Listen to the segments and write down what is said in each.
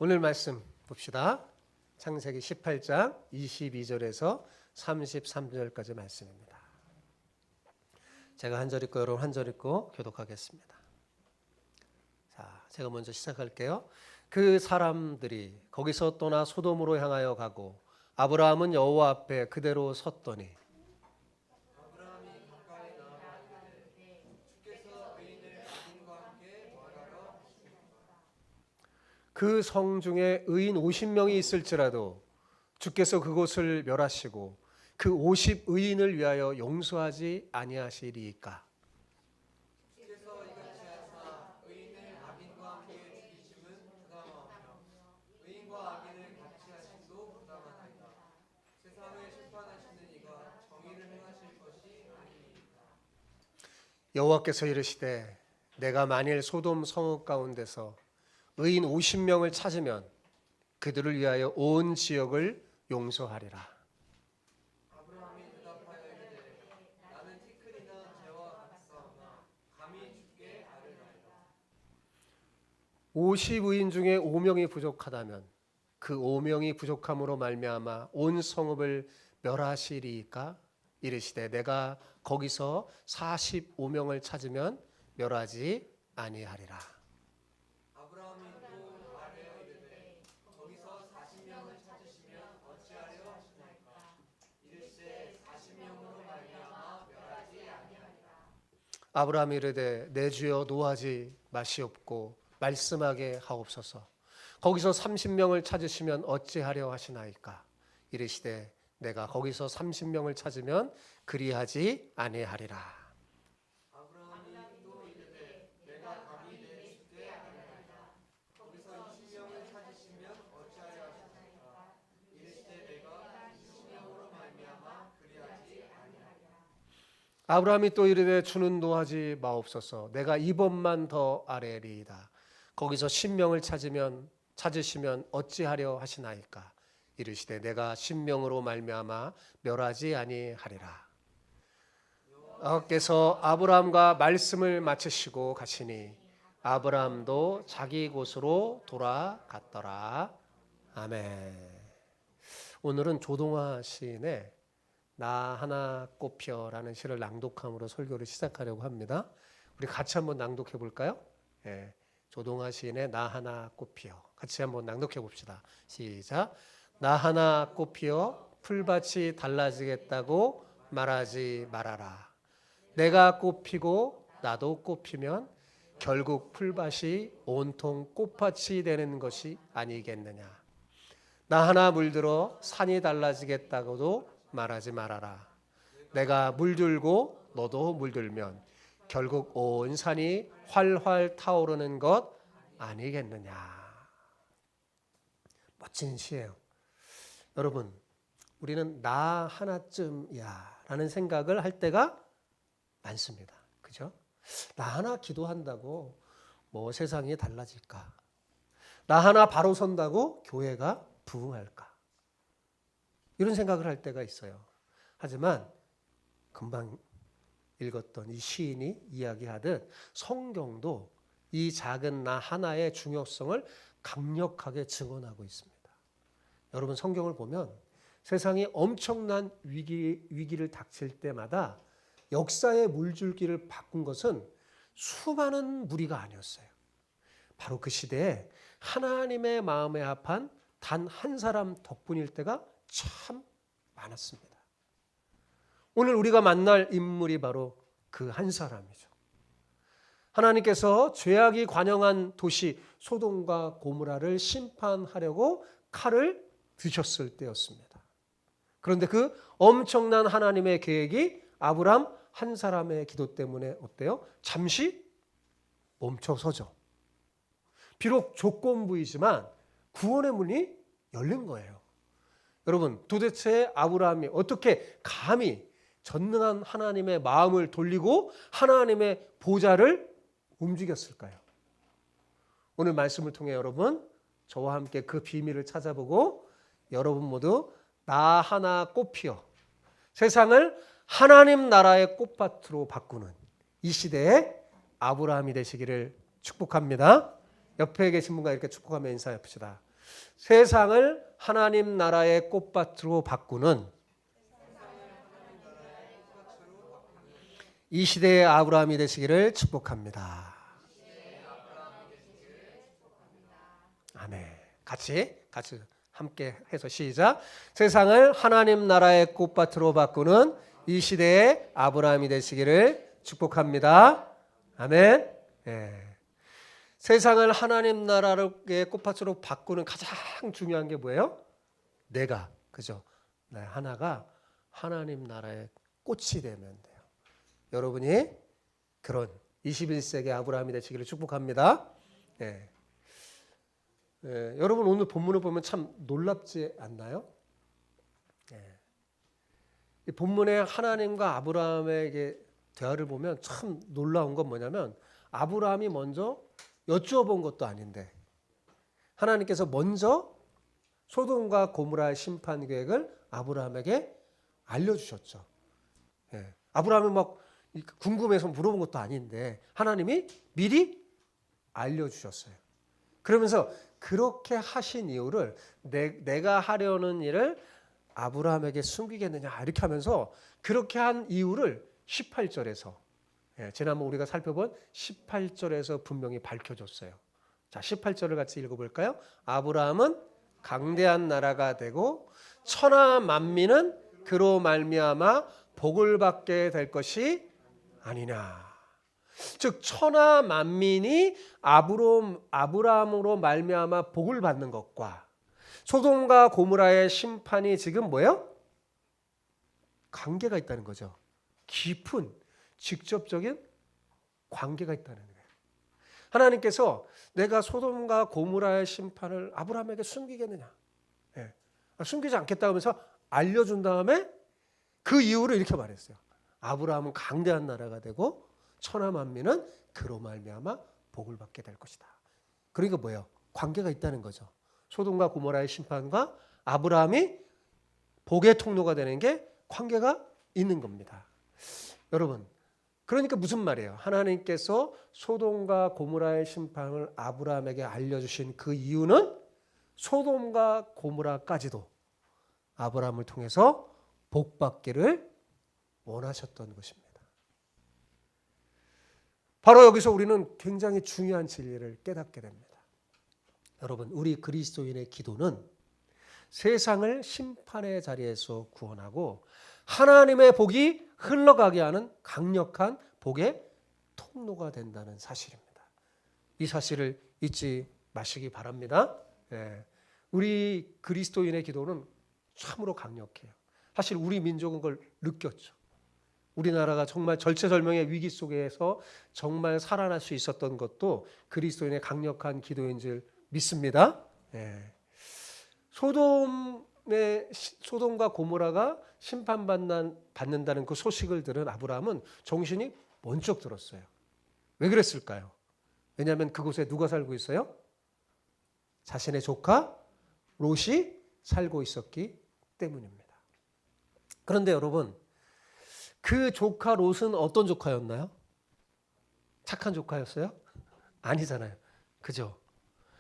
오늘 말씀 봅시다. 창세기 18장 22절에서 33절까지 말씀입니다. 제가 한 절 읽고 여러분 한 절 읽고 교독하겠습니다. 자, 제가 먼저 시작할게요. 그 사람들이 거기서 떠나 소돔으로 향하여 가고 아브라함은 여호와 앞에 그대로 섰더니 그 성 중에 의인 50명이 있을지라도 주께서 그곳을 멸하시고 그 50의인을 위하여 용서하지 아니하시리이까. 주께서 이같이 하사 의인을 악인과 함께 죽이심은 부당하며 의인과 악인을 같이 하심도 부당하나이다. 세상을 심판하시는 이가 정의를 행하실 것이 아니니이다. 여호와께서 이르시되 내가 만일 소돔 성읍 가운데서 의인 50명을 찾으면 그들을 위하여 온 지역을 용서하리라. 아브라함이 대답하여 이르되 나는 티끌이나 재와 같사오나 감히 주께 아뢰나이다. 50의인 중에 5명이 부족하다면 그 5명이 부족함으로 말미암아 온 성읍을 멸하시리이까. 이르시되 내가 거기서 45명을 찾으면 멸하지 아니하리라. 아브라함이 또 아뢰어 이르되 거기서 40명을 찾으시면 어찌하려 하시나이까. 이르시되 40명으로 말미암아 멸하지 아니하리라. 아브라함이 이르되 내 주여 노하지 마시옵고 말씀하게 하옵소서. 거기서 30명을 찾으시면 어찌하려 하시나이까. 이르시되 내가 거기서 30명을 찾으면 그리하지 아니하리라. 아브라함이 또 이르되 내가 감히 내 주께 아뢰나이다. 거기서 20명을 찾으시면 어찌하려 하시나이까. 이르시되 내가 20명으로 말미암아 그리하지 아니하리라. 아브라함이 또 이르되 주는 노하지 마옵소서. 내가 이번만 더 아뢰리이다. 거기서 10명을 찾으시면 어찌하려 하시나이까. 이르시되 내가 10명으로 말미암아 멸하지 아니하리라. 여호와께서 아브라함과 말씀을 마치시고 가시니 아브라함도 자기 곳으로 돌아갔더라. 아멘. 오늘은 조동화 시인의 나 하나 꽃피어라는 시를 낭독함으로 설교를 시작하려고 합니다. 우리 같이 한번 낭독해 볼까요? 예, 조동화 시인의 나 하나 꽃피어 같이 한번 낭독해 봅시다. 시작. 나 하나 꽃피어 풀밭이 달라지겠다고 말하지 말아라. 내가 꽃피고 나도 꽃피면 결국 풀밭이 온통 꽃밭이 되는 것이 아니겠느냐. 나 하나 물들어 산이 달라지겠다고도 말하지 말아라. 내가 물들고 너도 물들면 결국 온 산이 활활 타오르는 것 아니겠느냐. 멋진 시예요. 여러분, 우리는 나 하나쯤이야 라는 생각을 할 때가 많습니다. 그죠? 나 하나 기도한다고 뭐 세상이 달라질까? 나 하나 바로 선다고 교회가 부흥할까? 이런 생각을 할 때가 있어요. 하지만 금방 읽었던 이 시인이 이야기하듯 성경도 이 작은 나 하나의 중요성을 강력하게 증언하고 있습니다. 여러분, 성경을 보면 세상이 엄청난 위기를 닥칠 때마다 역사의 물줄기를 바꾼 것은 수많은 무리가 아니었어요. 바로 그 시대에 하나님의 마음에 합한 단 한 사람 덕분일 때가 참 많았습니다. 오늘 우리가 만날 인물이 바로 그 한 사람이죠. 하나님께서 죄악이 관영한 도시 소돔과 고모라를 심판하려고 칼을 드셨을 때였습니다. 그런데 그 엄청난 하나님의 계획이 아브라함 한 사람의 기도 때문에 어때요? 잠시 멈춰서죠. 비록 조건부이지만 구원의 문이 열린 거예요. 여러분, 도대체 아브라함이 어떻게 감히 전능한 하나님의 마음을 돌리고 하나님의 보좌를 움직였을까요? 오늘 말씀을 통해 여러분, 저와 함께 그 비밀을 찾아보고 여러분 모두 나 하나 꽃피어 세상을 하나님 나라의 꽃밭으로 바꾸는 이 시대에 아브라함이 되시기를 축복합니다. 옆에 계신 분과 이렇게 축복하며 인사합시다. 세상을 하나님 나라의 꽃밭으로 바꾸는 이 시대의 아브라함이 되시기를 축복합니다. 아멘. 같이 함께 해서 시작. 세상을 하나님 나라의 꽃밭으로 바꾸는 이 시대의 아브라함이 되시기를 축복합니다. 아멘. 예. 세상을 하나님 나라의 꽃밭으로 바꾸는 가장 중요한 게 뭐예요? 내가, 그죠? 네, 하나가 하나님 나라의 꽃이 되면 돼요. 여러분이 그런 21세기 아브라함이 되시기를 축복합니다. 예. 예, 여러분 오늘 본문을 보면 참 놀랍지 않나요? 예. 이 본문에 하나님과 아브라함에게 대화를 보면 참 놀라운 건 뭐냐면 아브라함이 먼저 여쭈어본 것도 아닌데 하나님께서 먼저 소돔과 고모라의 심판 계획을 아브라함에게 알려주셨죠. 예. 아브라함이 막 궁금해서 물어본 것도 아닌데 하나님이 미리 알려주셨어요. 그러면서 그렇게 하신 이유를 내가 하려는 일을 아브라함에게 숨기겠느냐 이렇게 하면서 그렇게 한 이유를 18절에서 지난번 우리가 살펴본 18절에서 분명히 밝혀줬어요. 자, 18절을 같이 읽어볼까요? 아브라함은 강대한 나라가 되고 천하 만민은 그로 말미암아 복을 받게 될 것이 아니냐. 즉 천하 만민이 아브라함으로 말미암아 복을 받는 것과 소돔과 고모라의 심판이 지금 뭐예요? 관계가 있다는 거죠. 깊은 직접적인 관계가 있다는 거예요. 하나님께서 내가 소돔과 고모라의 심판을 아브라함에게 숨기겠느냐? 예. 숨기지 않겠다 하면서 알려준 다음에 그 이유를 이렇게 말했어요. 아브라함은 강대한 나라가 되고 천하 만민은 그로 말미암아 복을 받게 될 것이다. 그러니까 뭐예요? 관계가 있다는 거죠. 소돔과 고모라의 심판과 아브라함이 복의 통로가 되는 게 관계가 있는 겁니다. 여러분, 그러니까 무슨 말이에요? 하나님께서 소돔과 고모라의 심판을 아브라함에게 알려주신 그 이유는 소돔과 고모라까지도 아브라함을 통해서 복받기를 원하셨던 것입니다. 바로 여기서 우리는 굉장히 중요한 진리를 깨닫게 됩니다. 여러분, 우리 그리스도인의 기도는 세상을 심판의 자리에서 구원하고 하나님의 복이 흘러가게 하는 강력한 복의 통로가 된다는 사실입니다. 이 사실을 잊지 마시기 바랍니다. 예. 우리 그리스도인의 기도는 참으로 강력해요. 사실 우리 민족은 그걸 느꼈죠. 우리나라가 정말 절체절명의 위기 속에서 정말 살아날 수 있었던 것도 그리스도인의 강력한 기도인 줄 믿습니다. 예. 소돔과 고모라가 심판받는다는 그 소식을 들은 아브라함은 정신이 번쩍 들었어요. 왜 그랬을까요? 왜냐하면 그곳에 누가 살고 있어요? 자신의 조카 롯이 살고 있었기 때문입니다. 그런데 여러분, 그 조카 롯은 어떤 조카였나요? 착한 조카였어요? 아니잖아요. 그죠?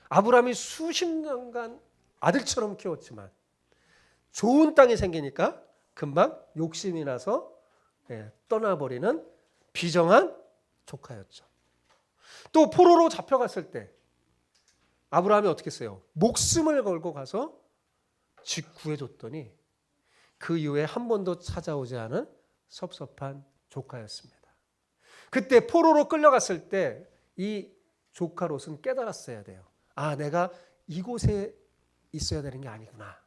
아브라함이 수십 년간 아들처럼 키웠지만 좋은 땅이 생기니까 금방 욕심이 나서 떠나버리는 비정한 조카였죠. 또 포로로 잡혀갔을 때 아브라함이 어떻게 했어요? 목숨을 걸고 가서 구해줬더니 그 이후에 한 번도 찾아오지 않은 섭섭한 조카였습니다. 그때 포로로 끌려갔을 때 이 조카 롯은 깨달았어야 돼요. 아, 내가 이곳에 있어야 되는 게 아니구나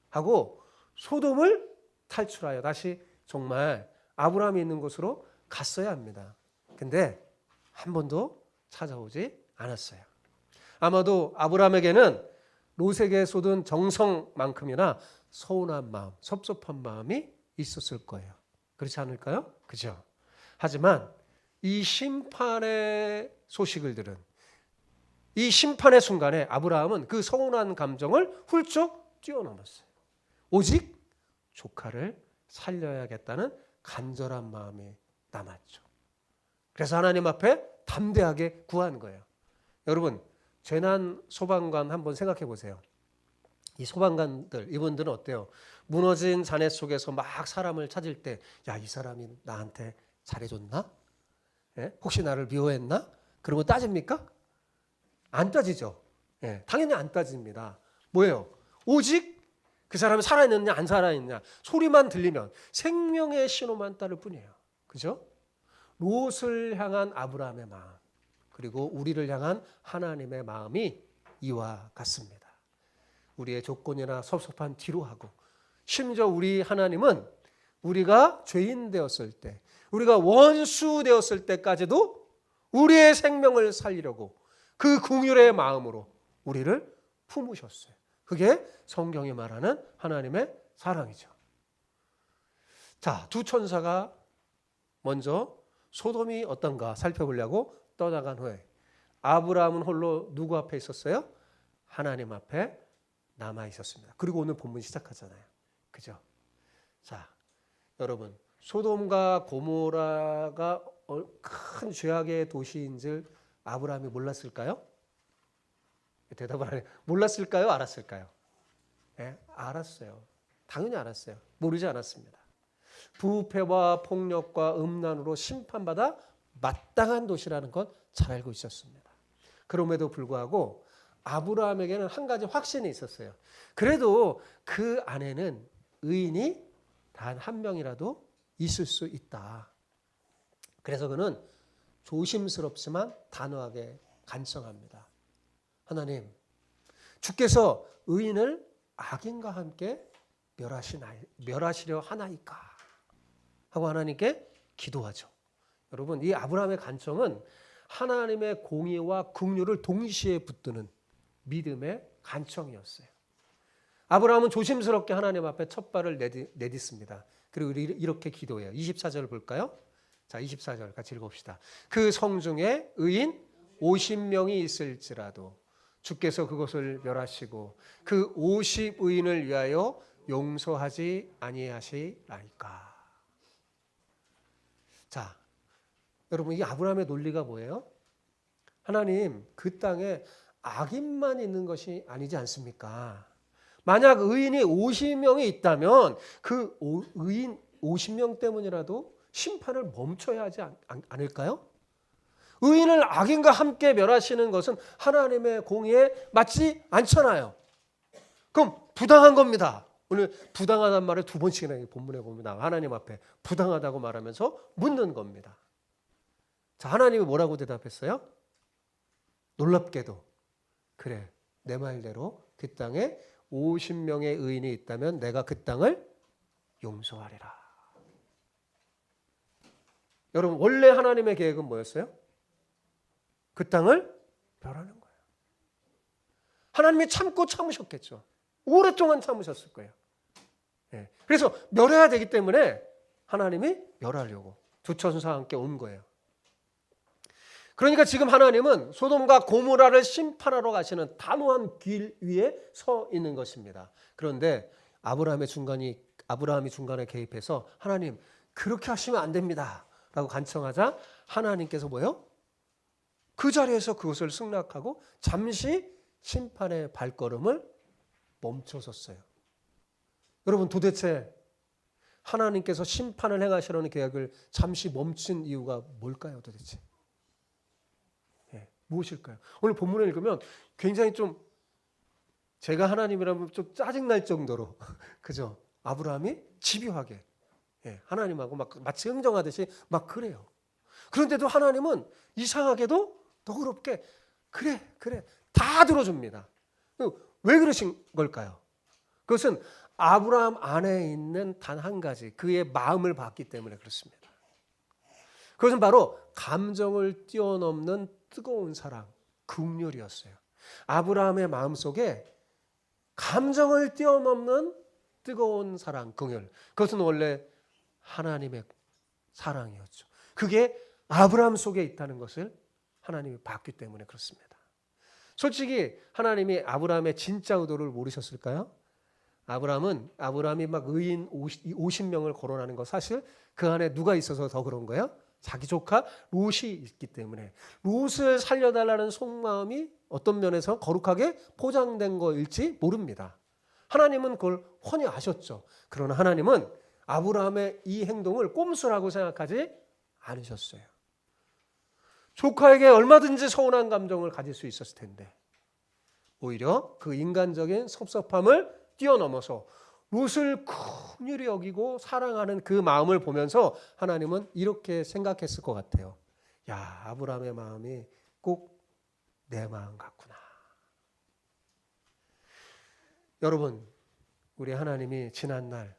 하고 소돔을 탈출하여 다시 정말 아브라함이 있는 곳으로 갔어야 합니다. 근데 한 번도 찾아오지 않았어요. 아마도 아브라함에게는 롯에게 쏟은 정성만큼이나 서운한 마음, 섭섭한 마음이 있었을 거예요. 그렇지 않을까요? 그죠? 하지만 이 심판의 소식을 들은 이 심판의 순간에 아브라함은 그 서운한 감정을 훌쩍 뛰어넘었어요. 오직 조카를 살려야겠다는 간절한 마음이 남았죠. 그래서 하나님 앞에 담대하게 구한 거예요. 여러분, 재난 소방관 한번 생각해 보세요. 이 소방관들, 이분들은 어때요? 무너진 잔해 속에서 막 사람을 찾을 때, 야, 이 사람이 나한테 잘해줬나? 예? 혹시 나를 미워했나? 그런 거 따집니까? 안 따지죠. 예, 당연히 안 따집니다. 뭐예요? 오직 그 사람이 살아있느냐 안 살아있느냐 소리만 들리면 생명의 신호만 따를 뿐이에요. 그죠? 롯을 향한 아브라함의 마음, 그리고 우리를 향한 하나님의 마음이 이와 같습니다. 우리의 조건이나 섭섭한 뒤로 하고, 심지어 우리 하나님은 우리가 죄인 되었을 때, 우리가 원수 되었을 때까지도 우리의 생명을 살리려고 그 긍휼의 마음으로 우리를 품으셨어요. 그게 성경이 말하는 하나님의 사랑이죠. 자, 두 천사가 먼저 소돔이 어떤가 살펴보려고 떠나간 후에 아브라함은 홀로 누구 앞에 있었어요? 하나님 앞에 남아 있었습니다. 그리고 오늘 본문 시작하잖아요. 그죠? 자, 여러분, 소돔과 고모라가 큰 죄악의 도시인 줄 아브라함이 몰랐을까요? 대답을 안 해요. 몰랐을까요? 알았을까요? 네, 알았어요. 당연히 알았어요. 모르지 않았습니다. 부패와 폭력과 음란으로 심판받아 마땅한 도시라는 건 잘 알고 있었습니다. 그럼에도 불구하고 아브라함에게는 한 가지 확신이 있었어요. 그래도 그 안에는 의인이 단 한 명이라도 있을 수 있다. 그래서 그는 조심스럽지만 단호하게 간청합니다. 하나님, 주께서 의인을 악인과 함께 멸하시려 하나이까? 하고 하나님께 기도하죠. 여러분, 이 아브라함의 간청은 하나님의 공의와 긍휼을 동시에 붙드는 믿음의 간청이었어요. 아브라함은 조심스럽게 하나님 앞에 첫 발을 내딛습니다. 그리고 이렇게 기도해요. 24절 볼까요? 자, 24절 같이 읽읍시다. 그 성중에 의인 50명이 있을지라도 주께서 그것을 멸하시고 그 50의인을 위하여 용서하지 아니하시라니까. 자, 여러분, 이 아브라함의 논리가 뭐예요? 하나님, 그 땅에 악인만 있는 것이 아니지 않습니까? 만약 의인이 50명이 있다면 그 의인 50명 때문이라도 심판을 멈춰야 하지 않을까요? 의인을 악인과 함께 멸하시는 것은 하나님의 공의에 맞지 않잖아요. 그럼 부당한 겁니다. 오늘 부당하다는 말을 두 번씩이나 본문에 봅니다. 하나님 앞에 부당하다고 말하면서 묻는 겁니다. 자, 하나님이 뭐라고 대답했어요? 놀랍게도 그래, 내 말대로 그 땅에 50명의 의인이 있다면 내가 그 땅을 용서하리라. 여러분, 원래 하나님의 계획은 뭐였어요? 그 땅을 멸하는 거예요. 하나님이 참고 참으셨겠죠. 오랫동안 참으셨을 거예요. 네. 그래서 멸해야 되기 때문에 하나님이 멸하려고 두 천사와 함께 온 거예요. 그러니까 지금 하나님은 소돔과 고모라를 심판하러 가시는 단호한 길 위에 서 있는 것입니다. 그런데 아브라함이 중간에 개입해서 하나님, 그렇게 하시면 안 됩니다 라고 간청하자 하나님께서 뭐예요? 그 자리에서 그것을 승낙하고 잠시 심판의 발걸음을 멈춰섰어요. 여러분, 도대체 하나님께서 심판을 행하시려는 계획을 잠시 멈춘 이유가 뭘까요, 도대체? 무엇일까요? 오늘 본문을 읽으면 굉장히 좀 제가 하나님이라면 좀 짜증날 정도로 그죠? 아브라함이 집요하게 하나님하고 막 마치 흥정하듯이 막 그래요. 그런데도 하나님은 이상하게도 너그럽게 그래 다 들어줍니다. 왜 그러신 걸까요? 그것은 아브라함 안에 있는 단 한 가지 그의 마음을 봤기 때문에 그렇습니다. 그것은 바로 감정을 뛰어넘는 뜨거운 사랑, 긍휼이었어요. 아브라함의 마음속에 감정을 뛰어넘는 뜨거운 사랑, 긍휼. 그것은 원래 하나님의 사랑이었죠. 그게 아브라함 속에 있다는 것을 하나님이 봤기 때문에 그렇습니다. 솔직히 하나님이 아브라함의 진짜 의도를 모르셨을까요? 아브라함이 막 의인 50명을 거론하는 거 사실 그 안에 누가 있어서 더 그런 거예요? 자기 조카 롯이 있기 때문에 롯을 살려달라는 속마음이 어떤 면에서 거룩하게 포장된 거일지 모릅니다. 하나님은 그걸 훤히 아셨죠. 그러나 하나님은 아브라함의 이 행동을 꼼수라고 생각하지 않으셨어요. 조카에게 얼마든지 서운한 감정을 가질 수 있었을 텐데 오히려 그 인간적인 섭섭함을 뛰어넘어서 롯을 긍휼히 여기고 사랑하는 그 마음을 보면서 하나님은 이렇게 생각했을 것 같아요. 야, 아브라함의 마음이 꼭 내 마음 같구나. 여러분, 우리 하나님이 지난날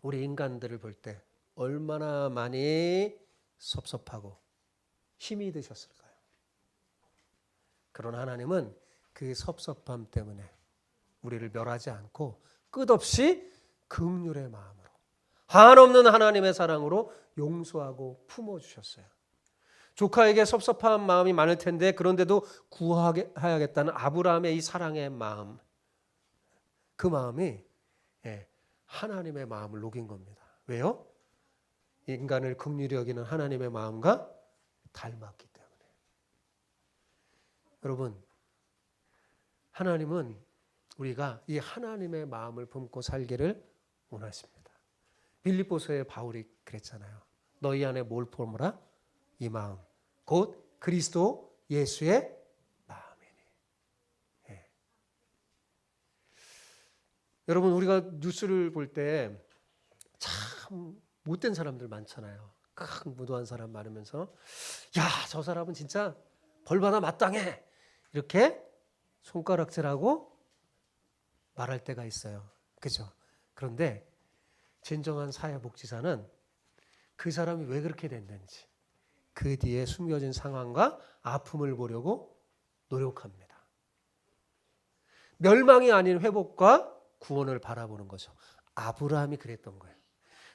우리 인간들을 볼 때 얼마나 많이 섭섭하고 힘이 드셨을까요? 그러나 하나님은 그 섭섭함 때문에 우리를 멸하지 않고 끝없이 긍휼의 마음으로 한없는 하나님의 사랑으로 용서하고 품어주셨어요. 조카에게 섭섭한 마음이 많을 텐데 그런데도 구하야겠다는 아브라함의 이 사랑의 마음, 그 마음이 하나님의 마음을 녹인 겁니다. 왜요? 인간을 긍휼히 여기는 하나님의 마음과 닮았기 때문에. 여러분, 하나님은 우리가 이 하나님의 마음을 품고 살기를 원하십니다. 빌립보서에 바울이 그랬잖아요. 너희 안에 뭘 품으라? 이 마음, 곧 그리스도 예수의 마음이니. 여러분, 우리가 뉴스를 볼 때 참 못된 사람들 많잖아요. 큰 무도한 사람 많으면서 야, 저 사람은 진짜 벌받아 마땅해 이렇게 손가락질하고 말할 때가 있어요. 그죠? 그런데 진정한 사회복지사는 그 사람이 왜 그렇게 됐는지 그 뒤에 숨겨진 상황과 아픔을 보려고 노력합니다. 멸망이 아닌 회복과 구원을 바라보는 거죠. 아브라함이 그랬던 거예요.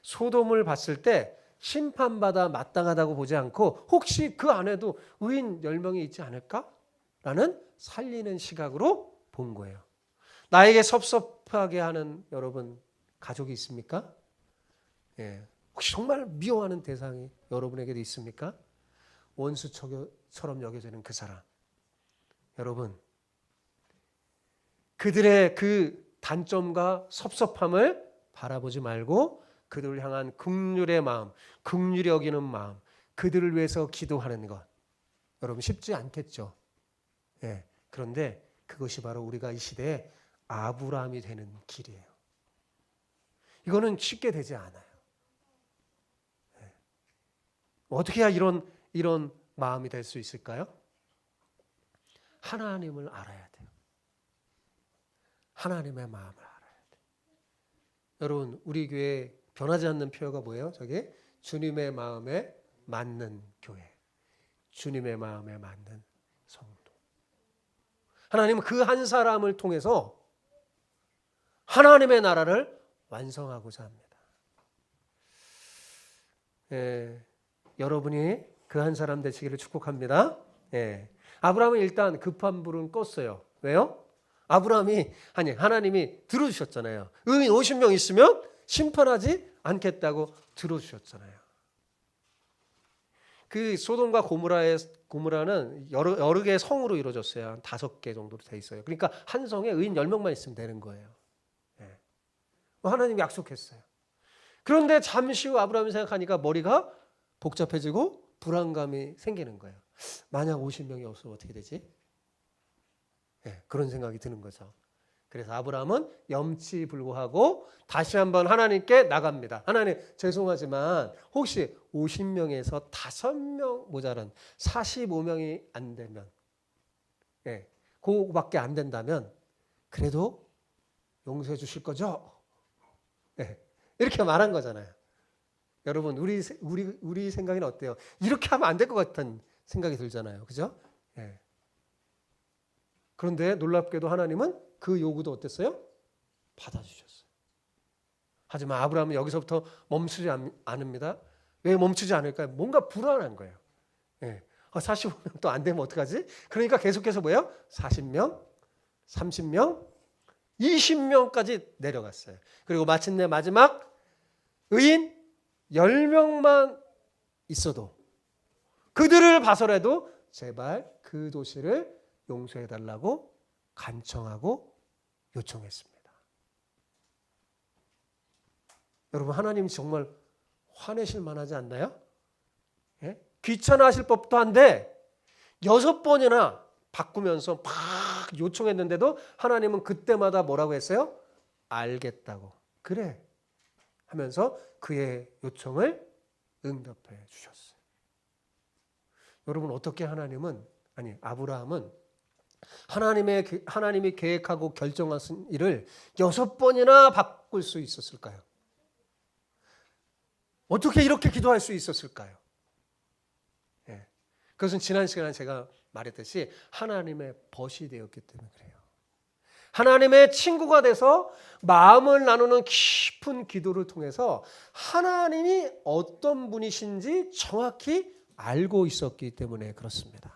소돔을 봤을 때 심판받아 마땅하다고 보지 않고 혹시 그 안에도 의인 10명이 있지 않을까라는 살리는 시각으로 본 거예요. 나에게 섭섭하게 하는 여러분 가족이 있습니까? 혹시 정말 미워하는 대상이 여러분에게도 있습니까? 원수처럼 여겨지는 그 사람. 여러분, 그들의 그 단점과 섭섭함을 바라보지 말고 그들을 향한 긍휼의 마음, 긍휼히 여기는 마음, 그들을 위해서 기도하는 것. 여러분 쉽지 않겠죠. 그런데 그것이 바로 우리가 이 시대에 아브라함이 되는 길이에요. 이거는 쉽게 되지 않아요. 어떻게 해야 이런 마음이 될 수 있을까요? 하나님을 알아야 돼요. 하나님의 마음을 알아야 돼요. 여러분, 우리 교회 변하지 않는 표어가 뭐예요? 저게 주님의 마음에 맞는 교회, 주님의 마음에 맞는 성도. 하나님은 그 한 사람을 통해서 하나님의 나라를 완성하고자 합니다. 여러분이 그 한 사람 되시기를 축복합니다. 아브라함은 일단 급한 불은 껐어요. 왜요? 하나님이 들어주셨잖아요. 의인 50명 있으면 심판하지 않겠다고 들어주셨잖아요. 그 소돔과 고모라는 여러 개의 성으로 이루어졌어요. 한 5개 정도로 돼 있어요. 그러니까 한 성에 의인 10명만 있으면 되는 거예요. 하나님이 약속했어요. 그런데 잠시 후 아브라함이 생각하니까 머리가 복잡해지고 불안감이 생기는 거예요. 만약 50명이 없으면 어떻게 되지? 그런 생각이 드는 거죠. 그래서 아브라함은 염치불구하고 다시 한번 하나님께 나갑니다. 하나님, 죄송하지만 혹시 50명에서 5명 모자란 45명이 안 되면, 그거밖에 안 된다면 그래도 용서해 주실 거죠? 이렇게 말한 거잖아요. 여러분, 우리 생각은 어때요? 이렇게 하면 안 될 것 같은 생각이 들잖아요. 그죠? 그런데 놀랍게도 하나님은 그 요구도 어땠어요? 받아주셨어요. 하지만 아브라함은 여기서부터 멈추지 않습니다. 왜 멈추지 않을까요? 뭔가 불안한 거예요. 45명 또 안 되면 어떡하지? 그러니까 계속해서 뭐예요? 40명, 30명, 20명까지 내려갔어요. 그리고 마침내 마지막 의인 10명만 있어도 그들을 봐서라도 제발 그 도시를 용서해달라고 간청하고 요청했습니다. 여러분, 하나님 정말 화내실 만하지 않나요? 예? 귀찮아하실 법도 한데 6번이나 바꾸면서 막 요청했는데도 하나님은 그때마다 뭐라고 했어요? 알겠다고. 그래 하면서 그의 요청을 응답해 주셨어요. 여러분, 어떻게 아브라함은 하나님이 계획하고 결정하신 일을 6번이나 바꿀 수 있었을까요? 어떻게 이렇게 기도할 수 있었을까요? 예. 그것은 지난 시간에 제가 말했듯이 하나님의 벗이 되었기 때문에 그래요. 하나님의 친구가 돼서 마음을 나누는 깊은 기도를 통해서 하나님이 어떤 분이신지 정확히 알고 있었기 때문에 그렇습니다.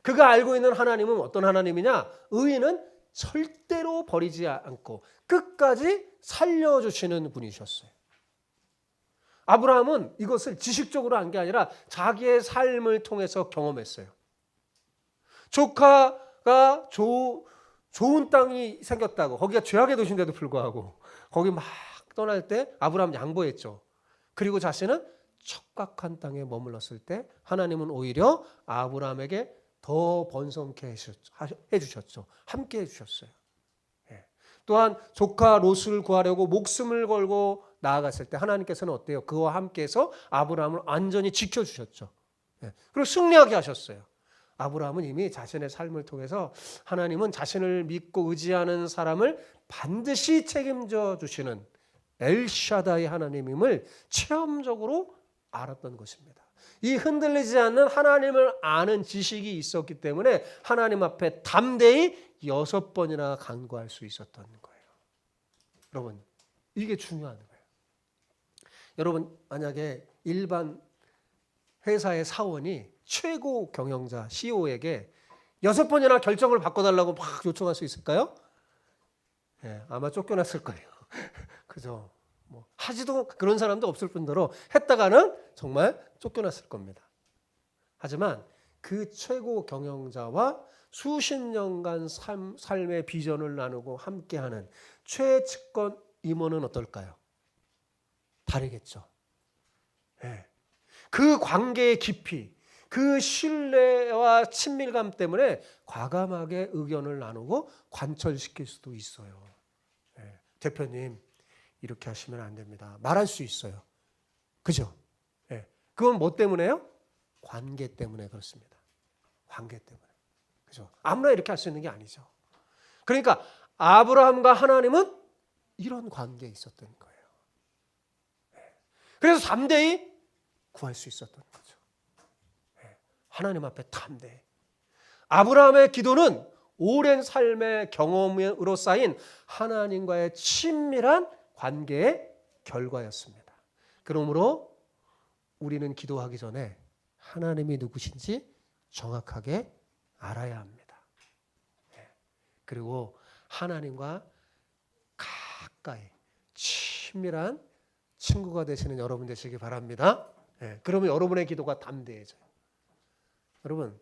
그가 알고 있는 하나님은 어떤 하나님이냐? 의인은 절대로 버리지 않고 끝까지 살려주시는 분이셨어요. 아브라함은 이것을 지식적으로 한 게 아니라 자기의 삶을 통해서 경험했어요. 조카가 좋은 땅이 생겼다고, 거기가 죄악의 도시인데도 불구하고 거기 막 떠날 때 아브라함 양보했죠. 그리고 자신은 척박한 땅에 머물렀을 때 하나님은 오히려 아브라함에게 더 번성케 해주셨죠. 함께 해주셨어요. 또한 조카 롯을 구하려고 목숨을 걸고 나아갔을 때 하나님께서는 어때요? 그와 함께해서 아브라함을 완전히 지켜주셨죠. 그리고 승리하게 하셨어요. 아브라함은 이미 자신의 삶을 통해서 하나님은 자신을 믿고 의지하는 사람을 반드시 책임져 주시는 엘샤다이 하나님임을 체험적으로 알았던 것입니다. 이 흔들리지 않는 하나님을 아는 지식이 있었기 때문에 하나님 앞에 담대히 6번이나 간구할 수 있었던 거예요. 여러분, 이게 중요한 거예요. 여러분, 만약에 일반 회사의 사원이 최고 경영자 CEO에게 6번이나 결정을 바꿔달라고 막 요청할 수 있을까요? 아마 쫓겨났을 거예요. 그죠? 하지도 그런 사람도 없을 뿐더러 했다가는 정말 쫓겨났을 겁니다. 하지만 그 최고 경영자와 수십 년간 삶의 비전을 나누고 함께하는 최측근 임원은 어떨까요? 다르겠죠. 그 관계의 깊이, 그 신뢰와 친밀감 때문에 과감하게 의견을 나누고 관철시킬 수도 있어요. 대표님, 이렇게 하시면 안 됩니다. 말할 수 있어요. 그죠? 그건 뭐 때문에요? 관계 때문에 그렇습니다. 관계 때문에. 그죠? 아무나 이렇게 할 수 있는 게 아니죠. 그러니까 아브라함과 하나님은 이런 관계에 있었던 거예요. 그래서 담대히 구할 수 있었던 거죠. 하나님 앞에 담대히. 아브라함의 기도는 오랜 삶의 경험으로 쌓인 하나님과의 친밀한 관계의 결과였습니다. 그러므로 우리는 기도하기 전에 하나님이 누구신지 정확하게 알아야 합니다. 그리고 하나님과 가까이 친밀한 친구가 되시는 여러분 되시기 바랍니다. 그러면 여러분의 기도가 담대해져요. 여러분,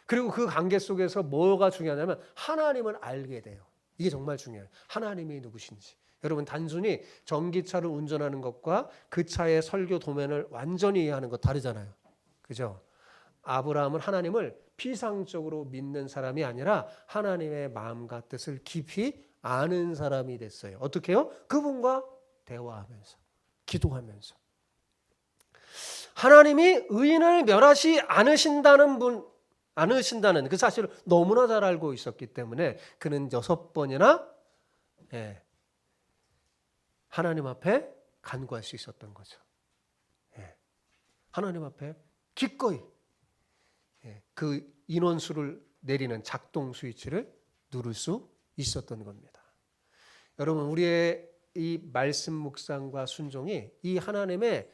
그리고 그 관계 속에서 뭐가 중요하냐면 하나님을 알게 돼요. 이게 정말 중요해요. 하나님이 누구신지. 여러분, 단순히 전기차를 운전하는 것과 그 차의 설교 도면을 완전히 이해하는 것 다르잖아요. 그죠? 아브라함은 하나님을 피상적으로 믿는 사람이 아니라 하나님의 마음과 뜻을 깊이 아는 사람이 됐어요. 어떻게 해요? 그분과 대화하면서, 기도하면서. 하나님이 의인을 멸하지 않으신다는 그 사실을 너무나 잘 알고 있었기 때문에 그는 6번이나 하나님 앞에 간구할 수 있었던 거죠. 하나님 앞에 기꺼이 그 인원수를 내리는 작동 스위치를 누를 수 있었던 겁니다. 여러분, 우리의 이 말씀 묵상과 순종이 이 하나님의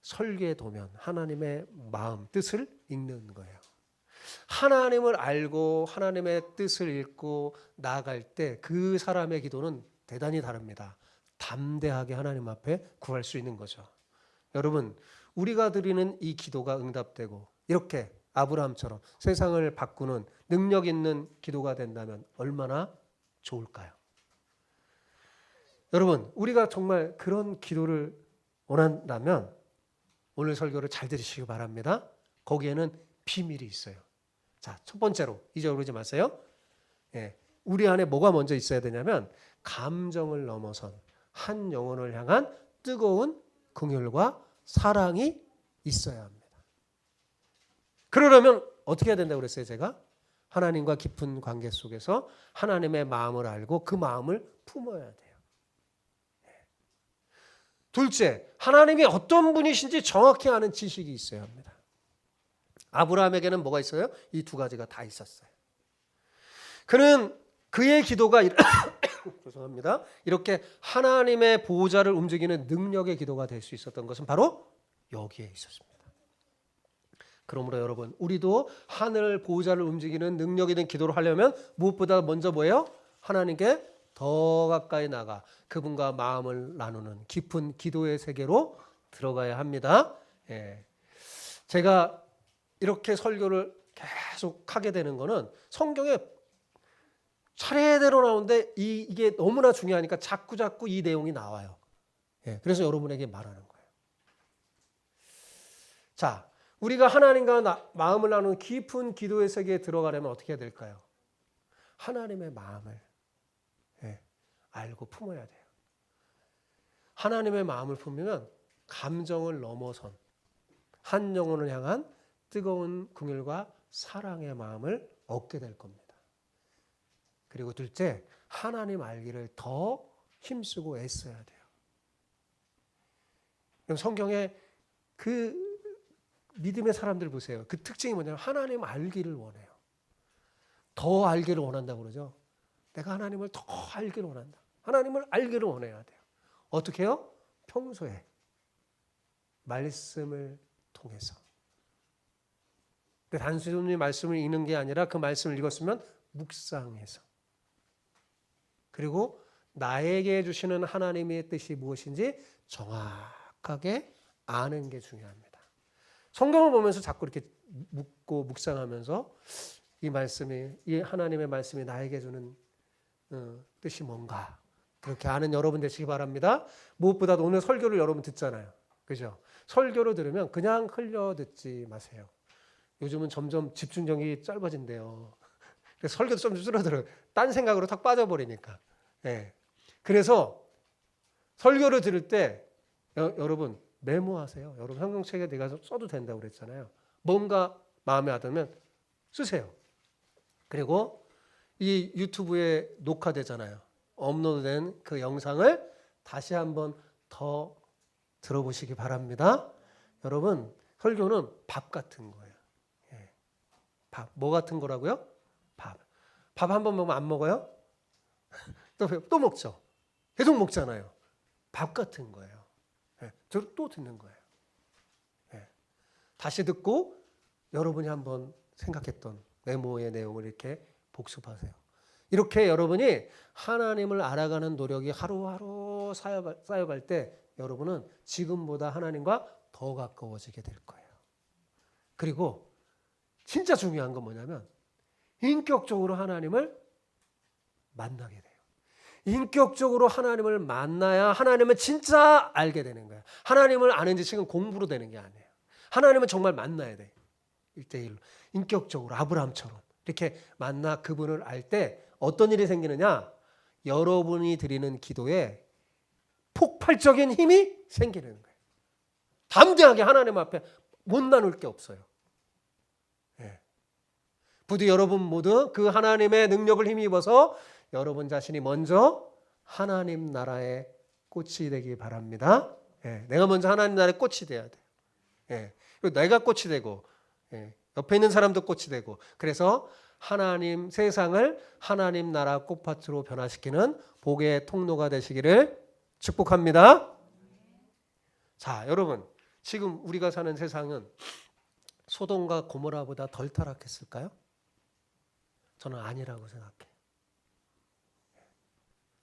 설계 도면, 하나님의 마음, 뜻을 읽는 거예요. 하나님을 알고 하나님의 뜻을 읽고 나아갈 때 그 사람의 기도는 대단히 다릅니다. 담대하게 하나님 앞에 구할 수 있는 거죠. 여러분, 우리가 드리는 이 기도가 응답되고 이렇게 아브라함처럼 세상을 바꾸는 능력 있는 기도가 된다면 얼마나 좋을까요? 여러분, 우리가 정말 그런 기도를 원한다면 오늘 설교를 잘 들으시기 바랍니다. 거기에는 비밀이 있어요. 자, 첫 번째로 잊어버리지 마세요. 예, 우리 안에 뭐가 먼저 있어야 되냐면 감정을 넘어선 한 영혼을 향한 뜨거운 긍휼과 사랑이 있어야 합니다. 그러려면 어떻게 해야 된다고 그랬어요, 제가? 하나님과 깊은 관계 속에서 하나님의 마음을 알고 그 마음을 품어야 돼요. 둘째, 하나님이 어떤 분이신지 정확히 아는 지식이 있어야 합니다. 아브라함에게는 뭐가 있어요? 이 두 가지가 다 있었어요. 그는 그의 기도가 죄송합니다. 이렇게 하나님의 보호자를 움직이는 능력의 기도가 될 수 있었던 것은 바로 여기에 있었습니다. 그러므로 여러분, 우리도 하늘 보호자를 움직이는 능력 있는 기도를 하려면 무엇보다 먼저 뭐예요? 하나님께 더 가까이 나가 그분과 마음을 나누는 깊은 기도의 세계로 들어가야 합니다. 예. 제가 이렇게 설교를 계속 하게 되는 거는 성경에 차례대로 나오는데 이게 너무나 중요하니까 자꾸 이 내용이 나와요. 예. 그래서 여러분에게 말하는 거예요. 자, 우리가 하나님과 마음을 나누는 깊은 기도의 세계에 들어가려면 어떻게 해야 될까요? 하나님의 마음을 알고 품어야 돼요. 하나님의 마음을 품으면 감정을 넘어선 한 영혼을 향한 뜨거운 긍휼과 사랑의 마음을 얻게 될 겁니다. 그리고 둘째, 하나님 알기를 더 힘쓰고 애써야 돼요. 그럼 성경에 그 믿음의 사람들 보세요. 그 특징이 뭐냐면 하나님 알기를 원해요. 더 알기를 원한다고 그러죠. 내가 하나님을 더 알기를 원한다. 하나님을 알기를 원해야 돼요. 어떻게 해요? 평소에 말씀을 통해서. 단순히 말씀을 읽는 게 아니라 그 말씀을 읽었으면 묵상해서. 그리고 나에게 주시는 하나님의 뜻이 무엇인지 정확하게 아는 게 중요합니다. 성경을 보면서 자꾸 이렇게 묵고 묵상하면서 이 하나님의 말씀이 나에게 주는 뜻이 뭔가 그렇게 아는 여러분 되시기 바랍니다. 무엇보다도 오늘 설교를 여러분 듣잖아요. 그죠? 설교를 들으면 그냥 흘려 듣지 마세요. 요즘은 점점 집중력이 짧아진대요. 그래서 설교도 좀 줄어들어요. 딴 생각으로 탁 빠져버리니까. 네. 그래서 설교를 들을 때 여러분 메모하세요. 여러분 성경책에 내가 써도 된다고 그랬잖아요. 뭔가 마음에 와닿으면 쓰세요. 그리고 이 유튜브에 녹화되잖아요. 업로드된 그 영상을 다시 한번 더 들어보시기 바랍니다. 여러분, 설교는 밥 같은 거예요. 예. 밥. 뭐 같은 거라고요? 밥. 밥 한 번 먹으면 안 먹어요? 또 먹죠. 계속 먹잖아요. 밥 같은 거예요. 예. 또 듣는 거예요. 예. 다시 듣고 여러분이 한번 생각했던 메모의 내용을 이렇게 복습하세요. 이렇게 여러분이 하나님을 알아가는 노력이 하루하루 쌓여갈 때 여러분은 지금보다 하나님과 더 가까워지게 될 거예요. 그리고 진짜 중요한 건 뭐냐면 인격적으로 하나님을 만나게 돼요. 인격적으로 하나님을 만나야 하나님을 진짜 알게 되는 거예요. 하나님을 아는 지식은 공부로 되는 게 아니에요. 하나님은 정말 만나야 돼요. 1대1로. 인격적으로 아브라함처럼 이렇게 만나 그분을 알 때 어떤 일이 생기느냐? 여러분이 드리는 기도에 폭발적인 힘이 생기는 거예요. 담대하게 하나님 앞에 못 나눌 게 없어요. 예. 부디 여러분 모두 그 하나님의 능력을 힘입어서 여러분 자신이 먼저 하나님 나라의 꽃이 되기 바랍니다. 예. 내가 먼저 하나님 나라의 꽃이 돼야 돼요. 예. 그리고 내가 꽃이 되고 옆에 있는 사람도 꽃이 되고 그래서 하나님 세상을 하나님 나라 꽃밭으로 변화시키는 복의 통로가 되시기를 축복합니다. 자, 여러분 지금 우리가 사는 세상은 소돔과 고모라보다 덜 타락했을까요? 저는 아니라고 생각해요.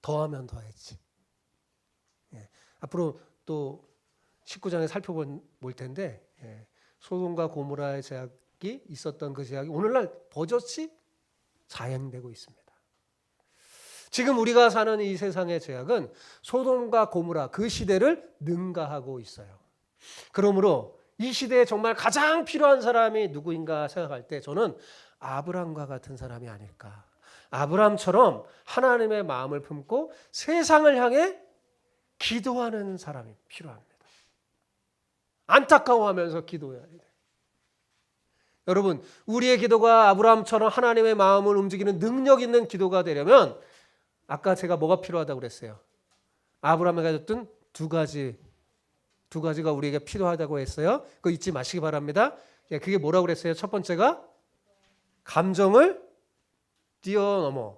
더하면 더했지. 앞으로 또 19장에 살펴볼 텐데 소돔과 고모라의 죄악이 있었던 그 죄악이 오늘날 버젓이 자행되고 있습니다. 지금 우리가 사는 이 세상의 죄악은 소돔과 고모라 그 시대를 능가하고 있어요. 그러므로 이 시대에 정말 가장 필요한 사람이 누구인가 생각할 때 저는 아브람과 같은 사람이 아닐까. 아브람처럼 하나님의 마음을 품고 세상을 향해 기도하는 사람이 필요합니다. 안타까워하면서 기도해야 돼요. 여러분, 우리의 기도가 아브람처럼 하나님의 마음을 움직이는 능력 있는 기도가 되려면 아까 제가 뭐가 필요하다고 그랬어요? 아브라함이 가졌던 두 가지가 우리에게 필요하다고 했어요. 그거 잊지 마시기 바랍니다. 그게 뭐라고 그랬어요? 첫 번째가 감정을 뛰어넘어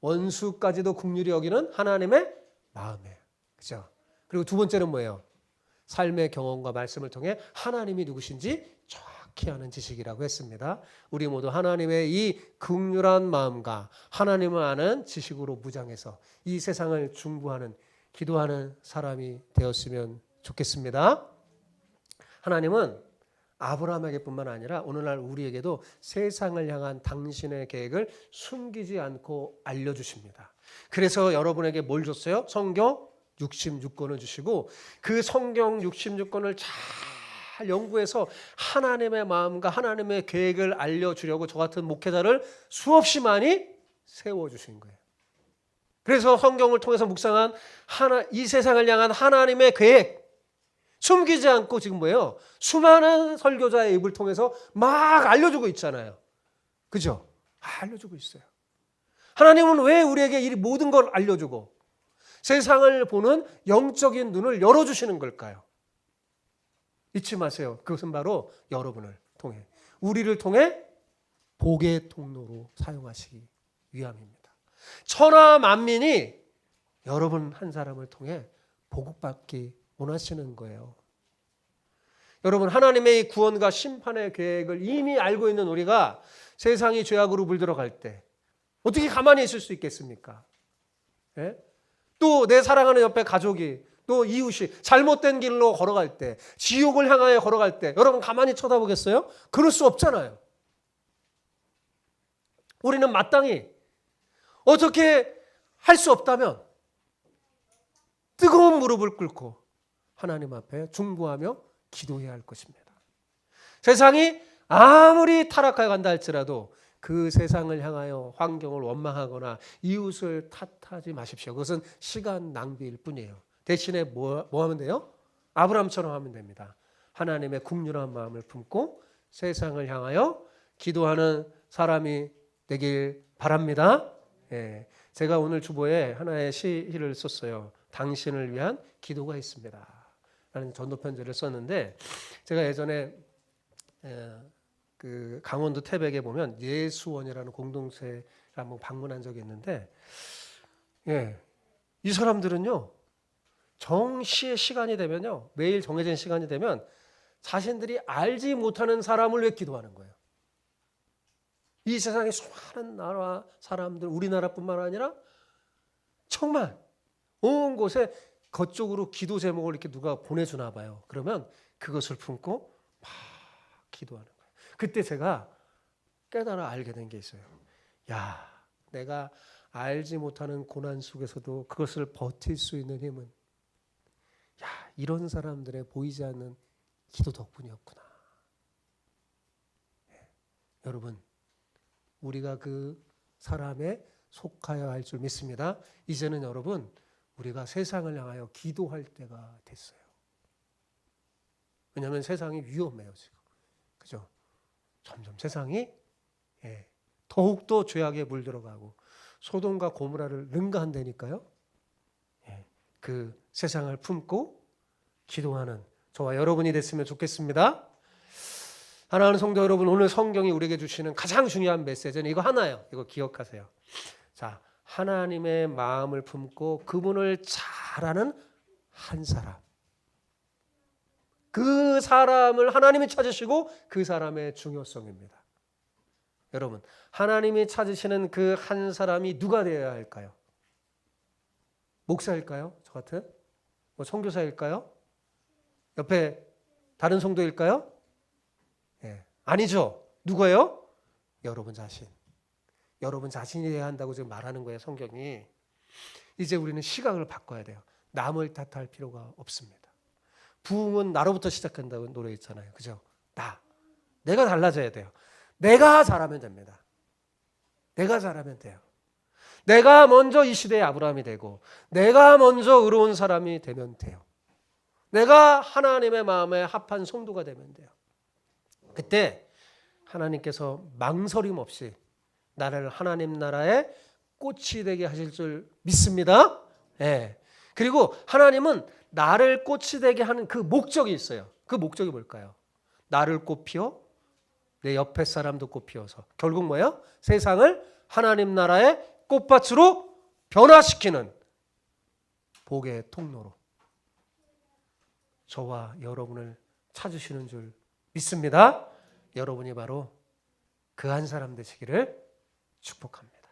원수까지도 긍휼히 여기는 하나님의 마음이에요. 그죠? 그리고 두 번째는 뭐예요? 삶의 경험과 말씀을 통해 하나님이 누구신지 정확히 아는 지식이라고 했습니다. 우리 모두 하나님의 이 긍휼한 마음과 하나님을 아는 지식으로 무장해서 이 세상을 중보하는 기도하는 사람이 되었으면 좋겠습니다. 하나님은 아브라함에게뿐만 아니라 오늘날 우리에게도 세상을 향한 당신의 계획을 숨기지 않고 알려주십니다. 그래서 여러분에게 뭘 줬어요? 성경 66권을 주시고 그 성경 66권을 잘 연구해서 하나님의 마음과 하나님의 계획을 알려주려고 저 같은 목회자를 수없이 많이 세워주신 거예요. 그래서 성경을 통해서 묵상한 이 세상을 향한 하나님의 계획 숨기지 않고 지금 뭐예요? 수많은 설교자의 입을 통해서 막 알려주고 있잖아요. 그죠? 알려주고 있어요. 하나님은 왜 우리에게 이 모든 걸 알려주고 세상을 보는 영적인 눈을 열어주시는 걸까요? 잊지 마세요. 그것은 바로 여러분을 통해 우리를 통해 복의 통로로 사용하시기 위함입니다. 천하 만민이 여러분 한 사람을 통해 복받기 원하시는 거예요. 여러분 하나님의 구원과 심판의 계획을 이미 알고 있는 우리가 세상이 죄악으로 물들어갈 때 어떻게 가만히 있을 수 있겠습니까? 예? 또 내 사랑하는 옆에 가족이 또 이웃이 잘못된 길로 걸어갈 때 지옥을 향하여 걸어갈 때 여러분 가만히 쳐다보겠어요? 그럴 수 없잖아요. 우리는 마땅히 어떻게 할 수 없다면 뜨거운 무릎을 꿇고 하나님 앞에 중보하며 기도해야 할 것입니다. 세상이 아무리 타락해 간다 할지라도 그 세상을 향하여 환경을 원망하거나 이웃을 탓하지 마십시오. 그것은 시간 낭비일 뿐이에요. 대신에 뭐 하면 돼요? 아브라함처럼 하면 됩니다. 하나님의 긍휼한 마음을 품고 세상을 향하여 기도하는 사람이 되길 바랍니다. 예, 제가 오늘 주보에 하나의 시를 썼어요. 당신을 위한 기도가 있습니다. 라는 전도 편지를 썼는데 제가 예전에 그 강원도 태백에 보면 예수원이라는 공동체를 한번 방문한 적이 있는데 이 사람들은요 정시의 시간이 되면요 매일 정해진 시간이 되면 자신들이 알지 못하는 사람을 위해 기도하는 거예요. 이 세상에 수많은 나라 사람들 우리나라뿐만 아니라 정말 온 곳에 그쪽으로 기도 제목을 이렇게 누가 보내주나 봐요. 그러면 그것을 품고 막 기도하는 거예요. 그때 제가 깨달아 알게 된 게 있어요. 야, 내가 알지 못하는 고난 속에서도 그것을 버틸 수 있는 힘은 이런 사람들의 보이지 않는 기도 덕분이었구나. 여러분, 우리가 그 사람에 속하여 할 줄 믿습니다. 이제는 여러분 우리가 세상을 향하여 기도할 때가 됐어요. 왜냐하면 세상이 위험해요 지금. 그죠? 점점 세상이 더욱더 죄악에 물들어가고 소돔과 고모라를 능가한다니까요. 그 세상을 품고 기도하는 저와 여러분이 됐으면 좋겠습니다. 사랑하는 성도 여러분, 오늘 성경이 우리에게 주시는 가장 중요한 메시지는 이거 하나예요. 이거 기억하세요. 자, 하나님의 마음을 품고 그분을 잘 아는 한 사람. 그 사람을 하나님이 찾으시고 그 사람의 중요성입니다. 여러분, 하나님이 찾으시는 그 한 사람이 누가 되어야 할까요? 목사일까요? 저 같은? 선교사일까요? 옆에 다른 성도일까요? 아니죠. 누구예요? 여러분 자신. 여러분 자신이어야 한다고 지금 말하는 거예요, 성경이. 이제 우리는 시각을 바꿔야 돼요. 남을 탓할 필요가 없습니다. 부흥은 나로부터 시작한다고 노래 있잖아요. 그죠? 내가 달라져야 돼요. 내가 잘하면 됩니다. 내가 잘하면 돼요. 내가 먼저 이 시대의 아브라함이 되고 내가 먼저 의로운 사람이 되면 돼요. 내가 하나님의 마음에 합한 성도가 되면 돼요. 그때 하나님께서 망설임 없이 나를 하나님 나라의 꽃이 되게 하실 줄 믿습니다. 그리고 하나님은 나를 꽃이 되게 하는 그 목적이 있어요. 그 목적이 뭘까요? 나를 꽃 피워 내 옆에 사람도 꽃 피워서 결국 뭐예요? 세상을 하나님 나라의 꽃밭으로 변화시키는 복의 통로로 저와 여러분을 찾으시는 줄 믿습니다. 여러분이 바로 그 한 사람 되시기를 축복합니다.